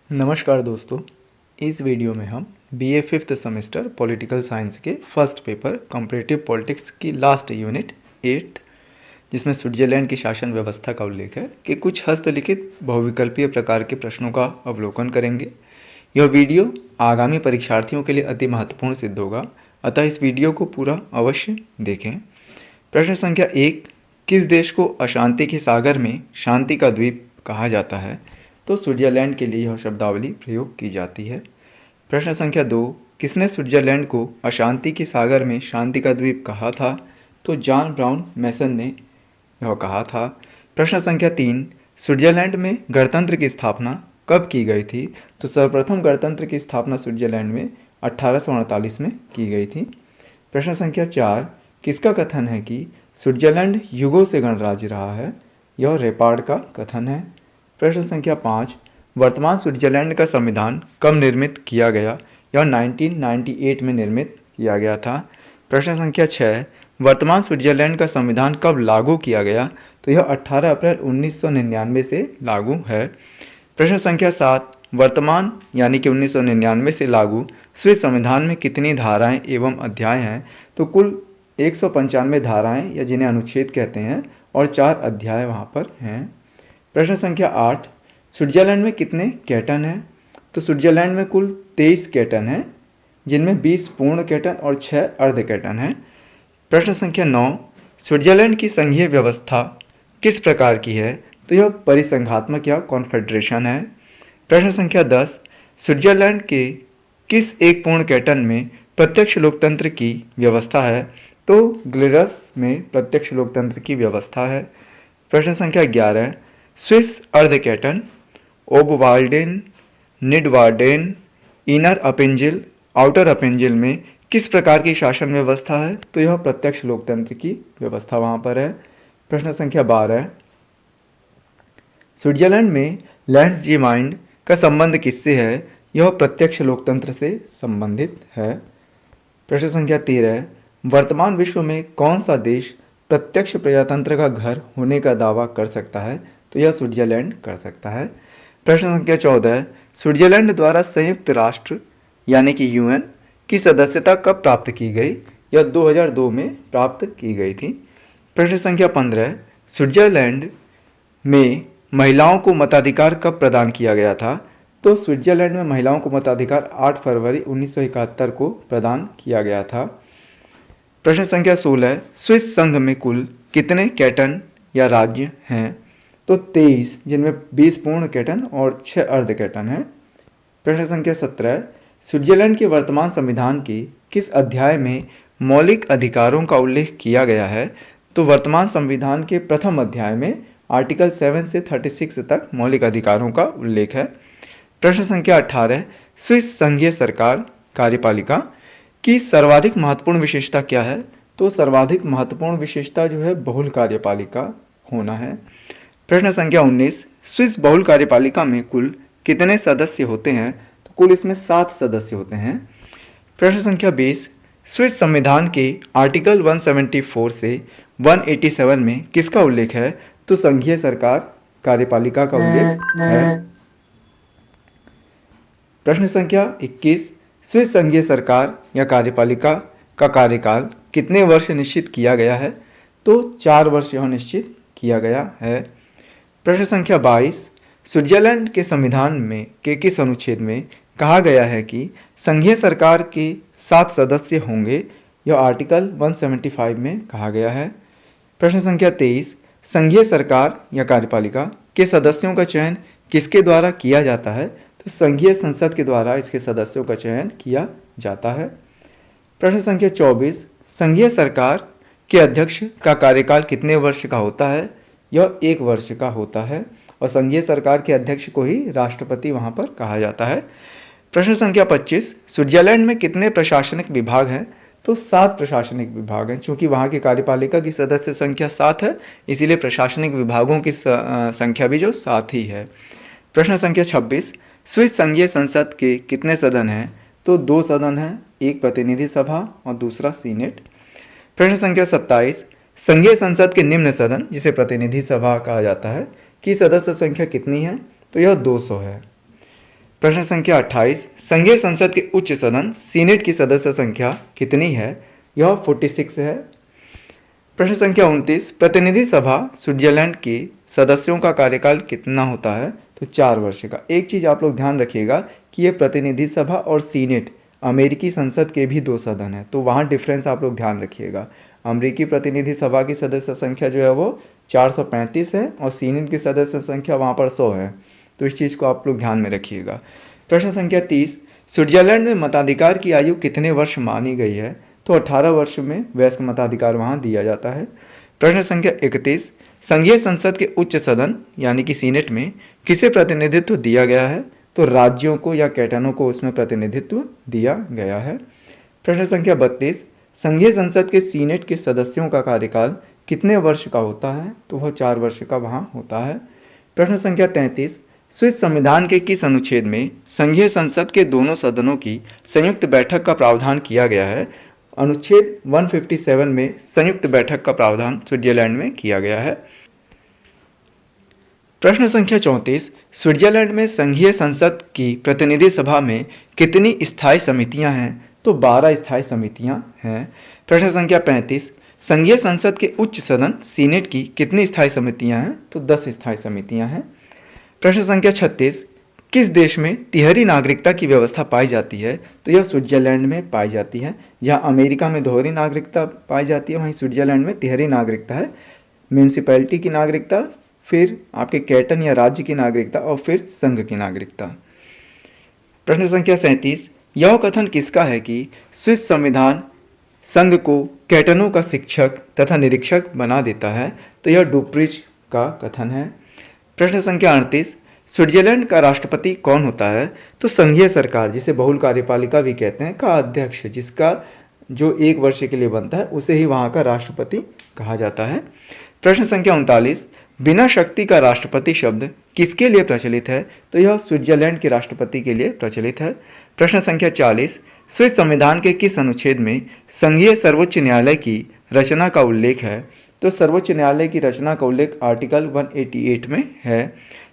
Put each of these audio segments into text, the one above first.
नमस्कार दोस्तों, इस वीडियो में हम BA fifth semester political science के फर्स्ट पेपर कंपैरेटिव पॉलिटिक्स की लास्ट यूनिट 8 जिसमें स्विट्जरलैंड की शासन व्यवस्था का उल्लेख है कि कुछ हस्तलिखित बहुविकल्पीय प्रकार के प्रश्नों का अवलोकन करेंगे। यह वीडियो आगामी परीक्षार्थियों के लिए अति महत्वपूर्ण सिद्ध होगा, अतः इस वीडियो को पूरा अवश्य देखें। प्रश्न संख्या 1, किस देश को अशांति के सागर में शांति का द्वीप कहा जाता है? तो स्विट्जरलैंड के लिए यह शब्दावली प्रयोग की जाती है। प्रश्न संख्या 2, किसने स्विट्जरलैंड को अशांति के सागर में शांति का द्वीप कहा था? तो जॉन ब्राउन मैसन ने यह कहा था। प्रश्न संख्या 3, स्विट्जरलैंड में गणतंत्र की स्थापना कब की गई थी? तो सर्वप्रथम गणतंत्र की स्थापना स्विट्जरलैंड में 1848 में की गई थी। प्रश्न संख्या 4, किसका कथन है कि स्विट्जरलैंड युगों से गणराज्य रहा है? यह रेपार्ड का कथन है। प्रश्न संख्या 5, वर्तमान स्विट्जरलैंड का संविधान कब निर्मित किया गया? यह 1998 में निर्मित किया गया था। प्रश्न संख्या 6, वर्तमान स्विट्जरलैंड का संविधान कब लागू किया गया? तो यह 18 अप्रैल 1999 से लागू है। प्रश्न संख्या 7, वर्तमान यानी कि 1999 से लागू स्विस संविधान में कितनी धाराएं एवं अध्याय हैं? तो कुल 195 धाराएं या जिन्हें अनुच्छेद कहते हैं और 4 अध्याय वहाँ पर हैं। प्रश्न संख्या 8, स्विट्जरलैंड में कितने कैटन हैं? तो स्विट्जरलैंड में कुल 23 कैटन हैं, जिनमें 20 पूर्ण कैटन और 6 अर्ध कैटन हैं। प्रश्न संख्या 9, स्विट्जरलैंड की संघीय व्यवस्था किस प्रकार की है? तो यह परिसंघात्मक या कॉन्फेडरेशन है। प्रश्न संख्या 10, स्विट्जरलैंड के किस एक पूर्ण कैटन में प्रत्यक्ष लोकतंत्र की व्यवस्था है? तो ग्लिरस में प्रत्यक्ष लोकतंत्र की व्यवस्था है। प्रश्न संख्या 11, स्विस अर्ध कैटन ओबवाल्डेन, निडवार्डेन, इनर अपेंजिल, आउटर अपेंजिल में किस प्रकार की शासन व्यवस्था है? तो यह प्रत्यक्ष लोकतंत्र की व्यवस्था वहाँ पर है। प्रश्न संख्या 12, स्विट्जरलैंड में लैंड्सजीमाइंड का संबंध किससे है? यह प्रत्यक्ष लोकतंत्र से संबंधित है। प्रश्न संख्या 13, वर्तमान विश्व में कौन सा देश प्रत्यक्ष प्रजातंत्र का घर होने का दावा कर सकता है? तो यह स्विट्जरलैंड कर सकता है। प्रश्न संख्या 14, स्विट्जरलैंड द्वारा संयुक्त राष्ट्र यानी कि यूएन की सदस्यता कब प्राप्त की गई? यह 2002 में प्राप्त की गई थी। प्रश्न संख्या 15, स्विट्जरलैंड में महिलाओं को मताधिकार कब प्रदान किया गया था? तो स्विट्जरलैंड में महिलाओं को मताधिकार 8 फरवरी 1971 को प्रदान किया गया था। प्रश्न संख्या 16, स्विस संघ में कुल कितने कैटन या राज्य हैं? तो 23, जिनमें 20 पूर्ण कैटन और 6 अर्ध कैटन हैं। प्रश्न संख्या 17, स्विट्जरलैंड के वर्तमान संविधान के किस अध्याय में मौलिक अधिकारों का उल्लेख किया गया है? तो वर्तमान संविधान के प्रथम अध्याय में आर्टिकल 7 से 36 तक मौलिक अधिकारों का उल्लेख है। प्रश्न संख्या 18, स्विस संघीय सरकार कार्यपालिका की सर्वाधिक महत्वपूर्ण विशेषता क्या है? तो सर्वाधिक महत्वपूर्ण विशेषता जो है बहुल कार्यपालिका होना है। प्रश्न संख्या 19, स्विस बहुल कार्यपालिका में कुल कितने सदस्य होते हैं? तो कुल इसमें 7 सदस्य होते हैं। प्रश्न संख्या 20, स्विस संविधान के आर्टिकल 174 से 187 में किसका उल्लेख है? तो संघीय सरकार कार्यपालिका का उल्लेख है। प्रश्न संख्या 21, स्विस संघीय सरकार या कार्यपालिका का कार्यकाल कितने वर्ष निश्चित किया गया है? तो 4 वर्ष यह निश्चित किया गया है। प्रश्न संख्या 22, स्विट्जरलैंड के संविधान में के किस अनुच्छेद में कहा गया है कि संघीय सरकार के 7 सदस्य होंगे? यह आर्टिकल 175 में कहा गया है। प्रश्न संख्या 23, संघीय सरकार या कार्यपालिका के सदस्यों का चयन किसके द्वारा किया जाता है? तो संघीय संसद के द्वारा इसके सदस्यों का चयन किया जाता है। प्रश्न संख्या 24, संघीय सरकार के अध्यक्ष का कार्यकाल कितने वर्ष का होता है? यह 1 वर्ष का होता है और संघीय सरकार के अध्यक्ष को ही राष्ट्रपति वहाँ पर कहा जाता है। प्रश्न संख्या 25, स्विट्जरलैंड में कितने प्रशासनिक विभाग हैं? तो 7 प्रशासनिक विभाग हैं। चूँकि वहाँ की कार्यपालिका की सदस्य संख्या 7 है, इसीलिए प्रशासनिक विभागों की संख्या भी जो 7 ही है। प्रश्न संख्या 26, स्विस संघीय संसद के कितने सदन हैं? तो 2 सदन हैं, एक प्रतिनिधि सभा और दूसरा सीनेट। प्रश्न संख्या 27, संघीय संसद के निम्न सदन जिसे प्रतिनिधि सभा कहा जाता है की सदस्य संख्या कितनी है? तो यह 200 है। प्रश्न संख्या 28, संघीय संसद के उच्च सदन सीनेट की सदस्य संख्या कितनी है? यह 46 है। प्रश्न संख्या 29, प्रतिनिधि सभा स्विट्जरलैंड के सदस्यों का कार्यकाल कितना होता है? तो 4 वर्ष का। एक चीज़ आप लोग ध्यान रखिएगा कि ये प्रतिनिधि सभा और सीनेट अमेरिकी संसद के भी 2 सदन हैं, तो वहाँ डिफरेंस आप लोग ध्यान रखिएगा। अमेरिकी प्रतिनिधि सभा की सदस्य संख्या जो है वो 435 है और सीनेट की सदस्य संख्या वहाँ पर 100 है, तो इस चीज़ को आप लोग ध्यान में रखिएगा। प्रश्न संख्या 30, स्विट्जरलैंड में मताधिकार की आयु कितने वर्ष मानी गई है? तो 18 वर्ष में वयस्क मताधिकार वहाँ दिया जाता है। प्रश्न संख्या 31, संघीय संसद के उच्च सदन यानी कि सीनेट में किसे प्रतिनिधित्व दिया गया है? तो राज्यों को या कैटनों को उसमें प्रतिनिधित्व दिया गया है। प्रश्न संख्या 32, संघीय संसद के सीनेट के सदस्यों का कार्यकाल कितने वर्ष का होता है? तो वह 4 वर्ष का वहाँ होता है। प्रश्न संख्या 33, स्विस संविधान के किस अनुच्छेद में संघीय संसद के दोनों सदनों की संयुक्त बैठक का प्रावधान किया गया है? अनुच्छेद 157 में संयुक्त बैठक का प्रावधान स्विट्जरलैंड में किया गया है। प्रश्न संख्या 34, स्विट्जरलैंड में संघीय संसद की प्रतिनिधि सभा में कितनी स्थायी समितियां हैं? तो 12 स्थायी समितियां हैं। प्रश्न संख्या 35, संघीय संसद के उच्च सदन सीनेट की कितनी स्थायी समितियां हैं? तो 10 स्थायी समितियां हैं। प्रश्न संख्या 36, किस देश में तिहरी नागरिकता की व्यवस्था पाई जाती है? तो यह स्विट्जरलैंड में पाई जाती है। जहाँ अमेरिका में दोहरी नागरिकता पाई जाती है, वहीं स्विट्जरलैंड में तिहरी नागरिकता है। म्यूनिसिपैलिटी की नागरिकता, फिर आपके कैटन या राज्य की नागरिकता और फिर संघ की नागरिकता। प्रश्न संख्या 37, यह कथन किसका है कि स्विस संविधान संघ को कैटनों का शिक्षक तथा निरीक्षक बना देता है? तो यह डुप्रिज का कथन है। प्रश्न संख्या 38, स्विट्जरलैंड का राष्ट्रपति कौन होता है? तो संघीय सरकार, जिसे बहुल कार्यपालिका भी कहते हैं, का अध्यक्ष, जिसका जो 1 वर्ष के लिए बनता है, उसे ही वहाँ का राष्ट्रपति कहा जाता है। प्रश्न संख्या 39, बिना शक्ति का राष्ट्रपति शब्द किसके लिए प्रचलित है? तो यह स्विट्जरलैंड के राष्ट्रपति के लिए प्रचलित है। प्रश्न संख्या 40, स्विस संविधान के किस अनुच्छेद में संघीय सर्वोच्च न्यायालय की रचना का उल्लेख है? तो सर्वोच्च न्यायालय की रचना का उल्लेख आर्टिकल 188 में है।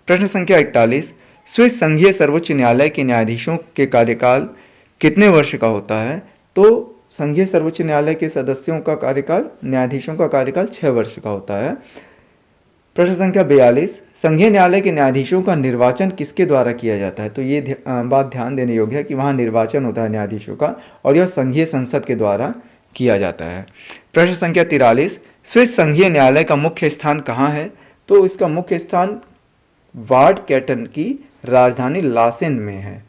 प्रश्न संख्या 41, स्विस संघीय सर्वोच्च न्यायालय के न्यायाधीशों के कार्यकाल कितने वर्ष का होता है? तो संघीय सर्वोच्च न्यायालय के सदस्यों का कार्यकाल, न्यायाधीशों का कार्यकाल 6 वर्ष का होता है। प्रश्न संख्या 42, संघीय न्यायालय के न्यायाधीशों का निर्वाचन किसके द्वारा किया जाता है? तो ये बात ध्यान देने योग्य है कि वहाँ निर्वाचन होता है न्यायाधीशों का और यह संघीय संसद के द्वारा किया जाता है। प्रश्न संख्या 43, स्विस संघीय न्यायालय का मुख्य स्थान कहाँ है? तो इसका मुख्य स्थान वार्ड कैटन की राजधानी लासेन में है।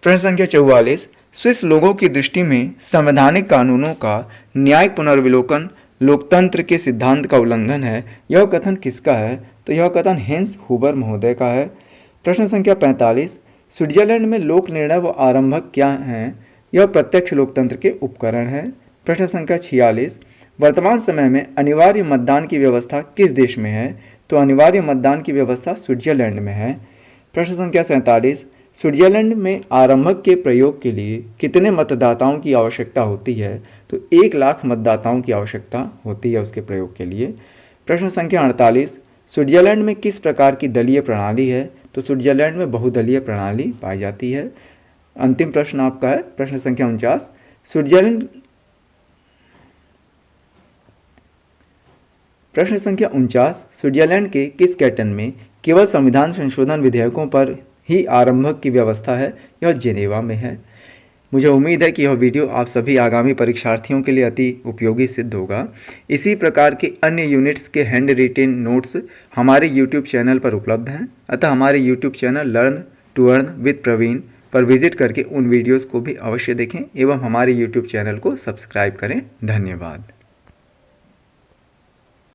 प्रश्न संख्या 44, स्विस लोगों की दृष्टि में संवैधानिक कानूनों का न्यायिक पुनर्विलोकन लोकतंत्र के सिद्धांत का उल्लंघन है। यह कथन किसका है? तो यह कथन हेंस हुबर महोदय का है। प्रश्न संख्या 45, स्विट्जरलैंड में लोक निर्णय व आरंभक क्या हैं? यह प्रत्यक्ष लोकतंत्र के उपकरण है। प्रश्न संख्या 46, वर्तमान समय में अनिवार्य मतदान की व्यवस्था किस देश में है? तो अनिवार्य मतदान की व्यवस्था स्विट्जरलैंड में है। प्रश्न संख्या 47, स्विट्जरलैंड में आरंभक के प्रयोग के लिए कितने मतदाताओं की आवश्यकता होती है? तो 1 लाख मतदाताओं की आवश्यकता होती है उसके प्रयोग के लिए। प्रश्न संख्या 48, स्विट्जरलैंड में किस प्रकार की दलीय प्रणाली है? तो स्विट्जरलैंड में बहुदलीय प्रणाली पाई जाती है। अंतिम प्रश्न आपका है प्रश्न संख्या 49, स्विट्जरलैंड के किस कैटन में केवल संविधान संशोधन विधेयकों पर ही आरंभक की व्यवस्था है? यह जेनेवा में है। मुझे उम्मीद है कि यह वीडियो आप सभी आगामी परीक्षार्थियों के लिए अति उपयोगी सिद्ध होगा। इसी प्रकार के अन्य यूनिट्स के हैंड रिटेन नोट्स हमारे YouTube चैनल पर उपलब्ध हैं, अतः हमारे YouTube channel learn to earn with Praveen पर विजिट करके उन वीडियोस को भी अवश्य देखें एवं हमारे YouTube चैनल को सब्सक्राइब करें। धन्यवाद।